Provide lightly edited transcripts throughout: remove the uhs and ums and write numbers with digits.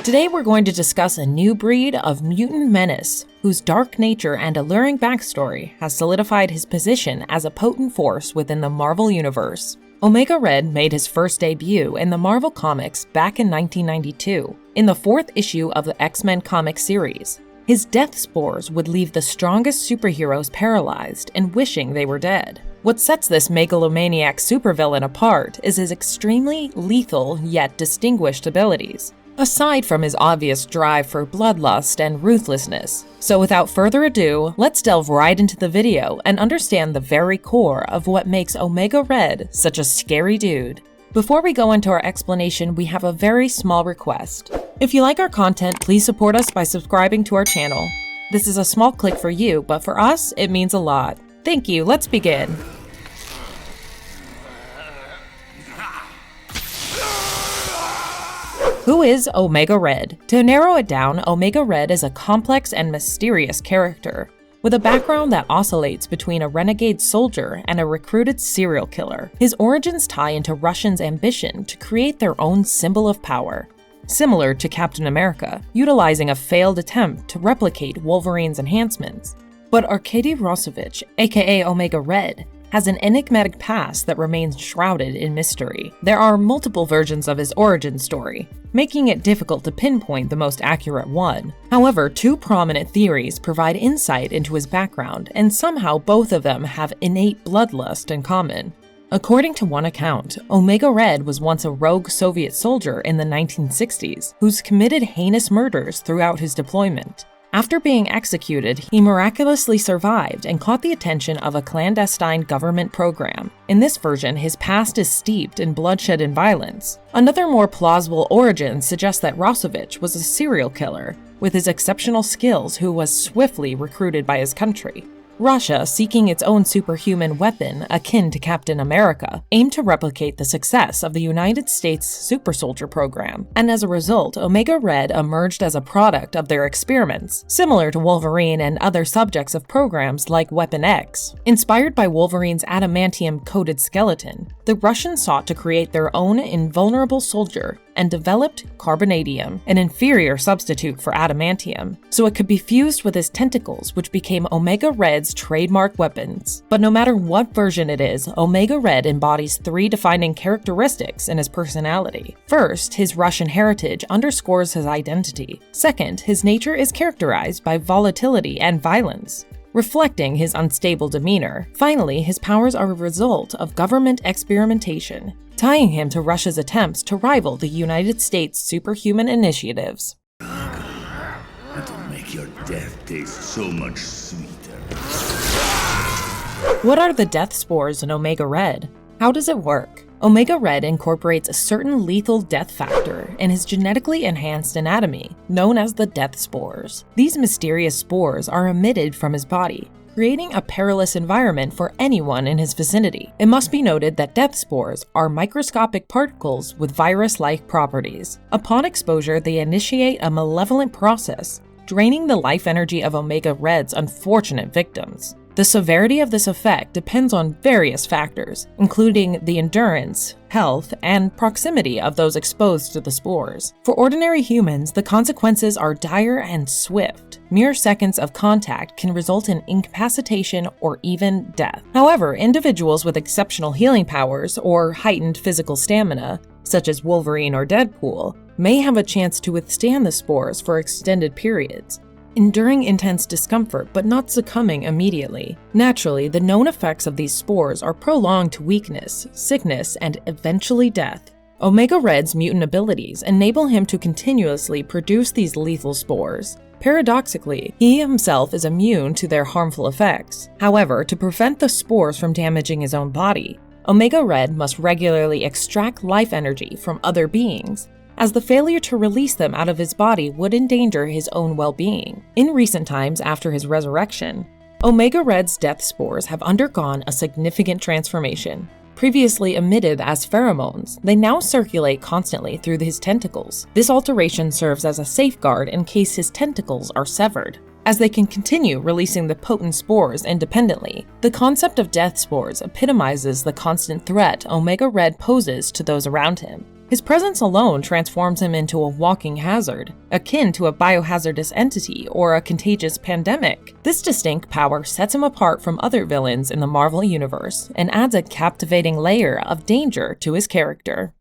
Today we're going to discuss a new breed of mutant menace whose dark nature and alluring backstory has solidified his position as a potent force within the Marvel Universe. Omega Red made his first debut in the Marvel Comics back in 1992, in the 4th issue of the X-Men comic series. His death spores would leave the strongest superheroes paralyzed and wishing they were dead. What sets this megalomaniac supervillain apart is his extremely lethal yet distinguished abilities, aside from his obvious drive for bloodlust and ruthlessness. So without further ado, let's delve right into the video and understand the very core of what makes Omega Red such a scary dude. Before we go into our explanation, we have a very small request. If you like our content, please support us by subscribing to our channel. This is a small click for you, but for us, it means a lot. Thank you, let's begin. Who is Omega Red? To narrow it down, Omega Red is a complex and mysterious character, with a background that oscillates between a renegade soldier and a recruited serial killer. His origins tie into Russians' ambition to create their own symbol of power, similar to Captain America, utilizing a failed attempt to replicate Wolverine's enhancements. But Arkady Rossovich, aka Omega Red, has an enigmatic past that remains shrouded in mystery. There are multiple versions of his origin story, making it difficult to pinpoint the most accurate one. However, two prominent theories provide insight into his background, and somehow both of them have innate bloodlust in common. According to one account, Omega Red was once a rogue Soviet soldier in the 1960s who's committed heinous murders throughout his deployment. After being executed, he miraculously survived and caught the attention of a clandestine government program. In this version, his past is steeped in bloodshed and violence. Another more plausible origin suggests that Rossovich was a serial killer with his exceptional skills who was swiftly recruited by his country. Russia, seeking its own superhuman weapon akin to Captain America, aimed to replicate the success of the United States Super Soldier program, and as a result, Omega Red emerged as a product of their experiments, similar to Wolverine and other subjects of programs like Weapon X. Inspired by Wolverine's adamantium-coated skeleton, the Russians sought to create their own invulnerable soldier and developed Carbonadium, an inferior substitute for adamantium, so it could be fused with his tentacles, which became Omega Red's trademark weapons. But no matter what version it is, Omega Red embodies three defining characteristics in his personality. First, his Russian heritage underscores his identity. Second, his nature is characterized by volatility and violence, reflecting his unstable demeanor. Finally, his powers are a result of government experimentation, tying him to Russia's attempts to rival the United States superhuman initiatives. It'll make your death taste so much sweeter. What are the death spores in Omega Red? How does it work? Omega Red incorporates a certain lethal death factor in his genetically enhanced anatomy, known as the death spores. These mysterious spores are emitted from his body, creating a perilous environment for anyone in his vicinity. It must be noted that death spores are microscopic particles with virus-like properties. Upon exposure, they initiate a malevolent process, draining the life energy of Omega Red's unfortunate victims. The severity of this effect depends on various factors, including the endurance, health, and proximity of those exposed to the spores. For ordinary humans, the consequences are dire and swift. Mere seconds of contact can result in incapacitation or even death. However, individuals with exceptional healing powers or heightened physical stamina, such as Wolverine or Deadpool, may have a chance to withstand the spores for extended periods, enduring intense discomfort but not succumbing immediately. Naturally, the known effects of these spores are prolonged weakness, sickness, and eventually death. Omega Red's mutant abilities enable him to continuously produce these lethal spores. Paradoxically, he himself is immune to their harmful effects. However, to prevent the spores from damaging his own body, Omega Red must regularly extract life energy from other beings, as the failure to release them out of his body would endanger his own well-being. In recent times after his resurrection, Omega Red's death spores have undergone a significant transformation. Previously emitted as pheromones, they now circulate constantly through his tentacles. This alteration serves as a safeguard in case his tentacles are severed, as they can continue releasing the potent spores independently. The concept of death spores epitomizes the constant threat Omega Red poses to those around him. His presence alone transforms him into a walking hazard, akin to a biohazardous entity or a contagious pandemic. This distinct power sets him apart from other villains in the Marvel Universe and adds a captivating layer of danger to his character.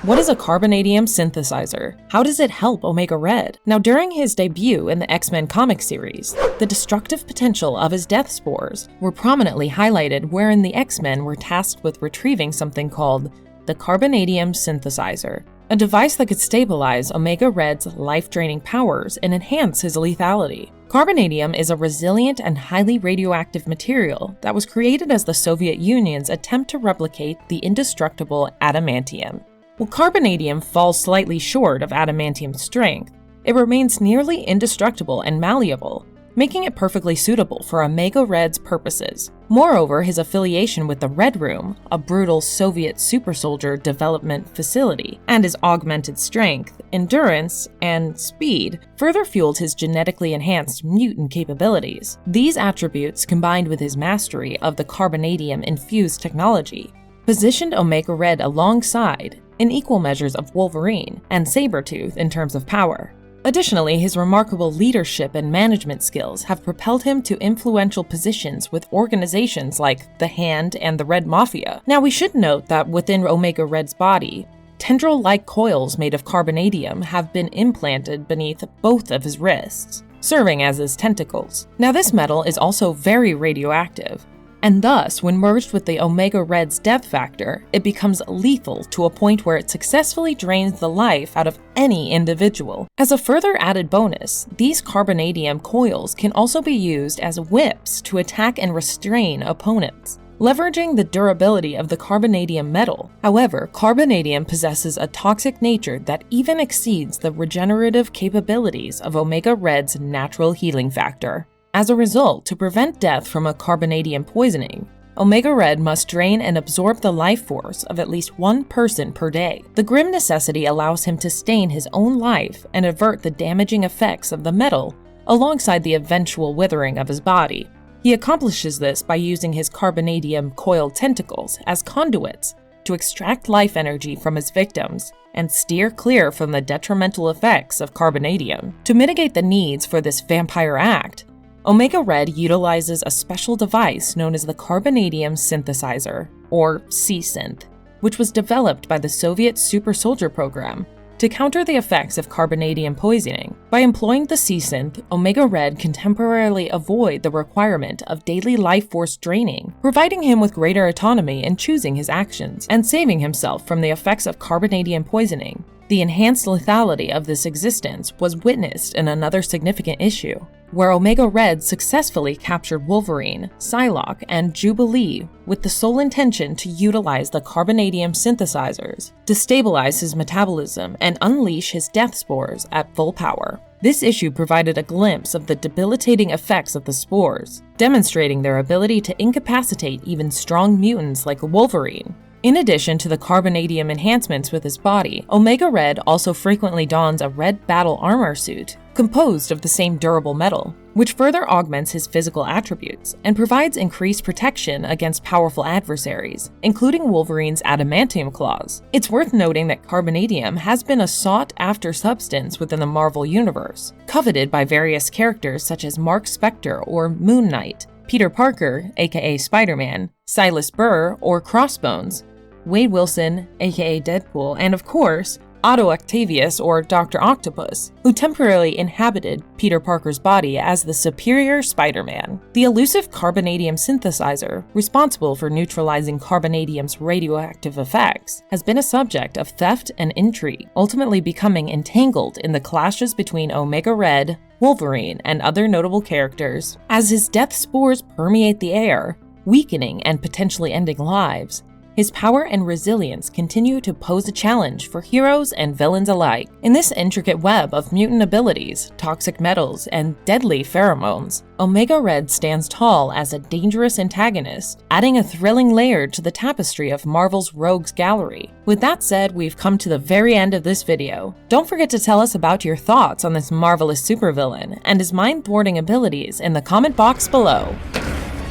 What is a Carbonadium synthesizer? How does it help Omega Red? Now, during his debut in the X-Men comic series, the destructive potential of his death spores were prominently highlighted, wherein the X-Men were tasked with retrieving something called the Carbonadium synthesizer, a device that could stabilize Omega Red's life-draining powers and enhance his lethality. Carbonadium is a resilient and highly radioactive material that was created as the Soviet Union's attempt to replicate the indestructible adamantium. While carbonadium falls slightly short of adamantium's strength, it remains nearly indestructible and malleable, making it perfectly suitable for Omega Red's purposes. Moreover, his affiliation with the Red Room, a brutal Soviet super soldier development facility, and his augmented strength, endurance, and speed further fueled his genetically enhanced mutant capabilities. These attributes, combined with his mastery of the carbonadium-infused technology, positioned Omega Red alongside, in equal measures, of Wolverine and Sabretooth in terms of power. Additionally, his remarkable leadership and management skills have propelled him to influential positions with organizations like the Hand and the Red Mafia. Now, we should note that within Omega Red's body, tendril-like coils made of carbonadium have been implanted beneath both of his wrists, serving as his tentacles. Now, this metal is also very radioactive, and thus, when merged with the Omega Red's death factor, it becomes lethal to a point where it successfully drains the life out of any individual. As a further added bonus, these carbonadium coils can also be used as whips to attack and restrain opponents, leveraging the durability of the carbonadium metal. However, carbonadium possesses a toxic nature that even exceeds the regenerative capabilities of Omega Red's natural healing factor. As a result, to prevent death from a carbonadium poisoning, Omega Red must drain and absorb the life force of at least one person per day. The grim necessity allows him to stain his own life and avert the damaging effects of the metal alongside the eventual withering of his body. He accomplishes this by using his carbonadium coiled tentacles as conduits to extract life energy from his victims and steer clear from the detrimental effects of carbonadium. To mitigate the needs for this vampire act, Omega Red utilizes a special device known as the Carbonadium Synthesizer, or C-Synth, which was developed by the Soviet Super Soldier program to counter the effects of carbonadium poisoning. By employing the C-Synth, Omega Red can temporarily avoid the requirement of daily life force draining, providing him with greater autonomy in choosing his actions and saving himself from the effects of carbonadium poisoning. The enhanced lethality of this existence was witnessed in another significant issue, where Omega Red successfully captured Wolverine, Psylocke, and Jubilee with the sole intention to utilize the carbonadium synthesizers to stabilize his metabolism and unleash his death spores at full power. This issue provided a glimpse of the debilitating effects of the spores, demonstrating their ability to incapacitate even strong mutants like Wolverine. In addition to the carbonadium enhancements with his body, Omega Red also frequently dons a red battle armor suit composed of the same durable metal, which further augments his physical attributes and provides increased protection against powerful adversaries, including Wolverine's adamantium claws. It's worth noting that carbonadium has been a sought-after substance within the Marvel Universe, coveted by various characters such as Mark Spector or Moon Knight, Peter Parker, aka Spider-Man, Silas Burr or Crossbones, Wade Wilson, aka Deadpool, and of course, Otto Octavius or Dr. Octopus, who temporarily inhabited Peter Parker's body as the superior Spider-Man. The elusive carbonadium synthesizer, responsible for neutralizing carbonadium's radioactive effects, has been a subject of theft and intrigue, ultimately becoming entangled in the clashes between Omega Red, Wolverine, and other notable characters. As his death spores permeate the air, weakening and potentially ending lives, his power and resilience continue to pose a challenge for heroes and villains alike. In this intricate web of mutant abilities, toxic metals, and deadly pheromones, Omega Red stands tall as a dangerous antagonist, adding a thrilling layer to the tapestry of Marvel's rogues gallery. With that said, we've come to the very end of this video. Don't forget to tell us about your thoughts on this marvelous supervillain and his mind-thwarting abilities in the comment box below.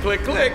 Click, click.